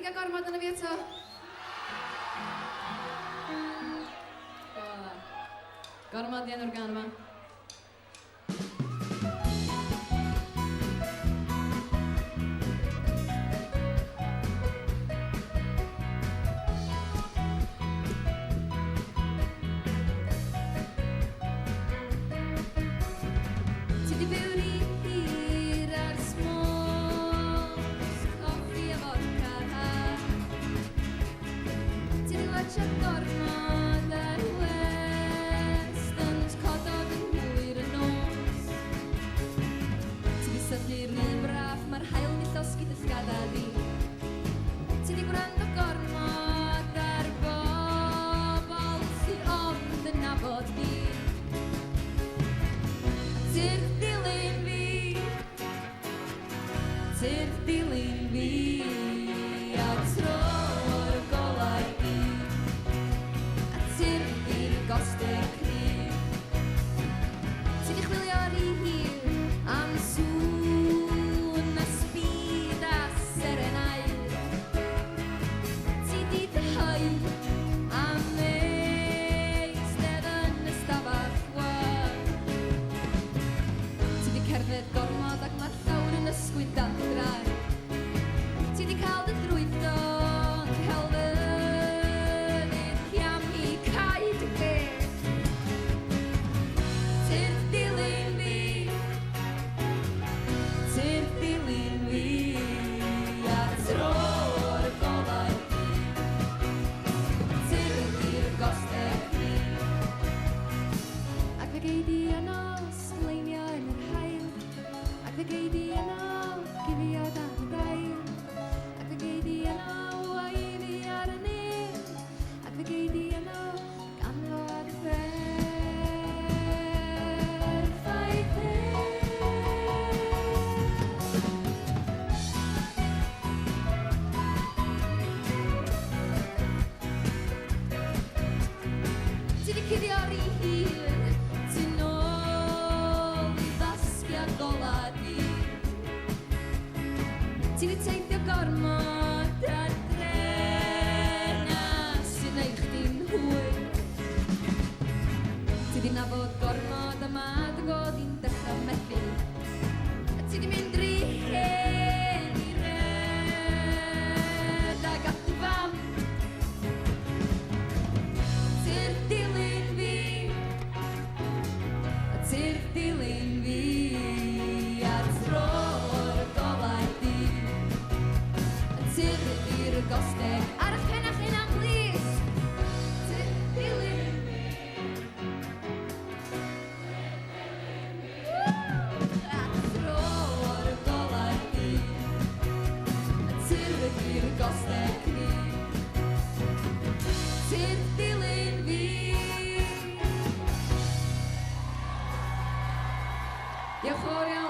di gael gormod yna fi eto? Gormod di enw'r gan yma. Ti di byw rhy hir ar smos, coffi a fodca. Ti di watcha gormod ar westerns, codod yn hwyr y nos. Ti di syllu'r rhy braf, mae'r hael di llosgi dy llgada di. Ti di gwrando gormod ar bobl sydd ond yn nabod di. Ti'r dilyn fi a tro'r golau fi a ti'r fi'r gostau cryf. Ti di chwilio rhy hir am sŵn a sbyd a serenau. Ti di dehau am eistedd yn ystafell wan. Ti di cerdded gormod ac mae'r llawr yn ysgwyd adran. Ti di cael dy drwyddo yn celfyddyd am i cau dy geg. Ti'r dilyn fi a tro'r golau fi. Ti'r i'r gostau fi. Ac fe gei di yno sgleinio yn yr hael. Ac fe gei di yno gifio dan dail. Ac fe gei di yno a i fi ar y nid. Ac fe gei di yno ganfod perffaith Ti di cuddio rhy hir, ti nôl i ddasgiad gola di. Ti di teithio gormod ar drena sy'n neud chdi'n hwyr. Ti di nabod gormod yma dy god i'n dechrau methu. A ti di mynd rhy hen i redag at dy fam. Ti'r dilyn fi a tro'r golau di. Ti'r i'r gostau ar eich pen a'ch hunan, please. Ti'r dilyn fi. A tro'r golau di. Ti'r i'r gostau cryf. Ti'r dilyn fi. Diolch yn fawr iawn.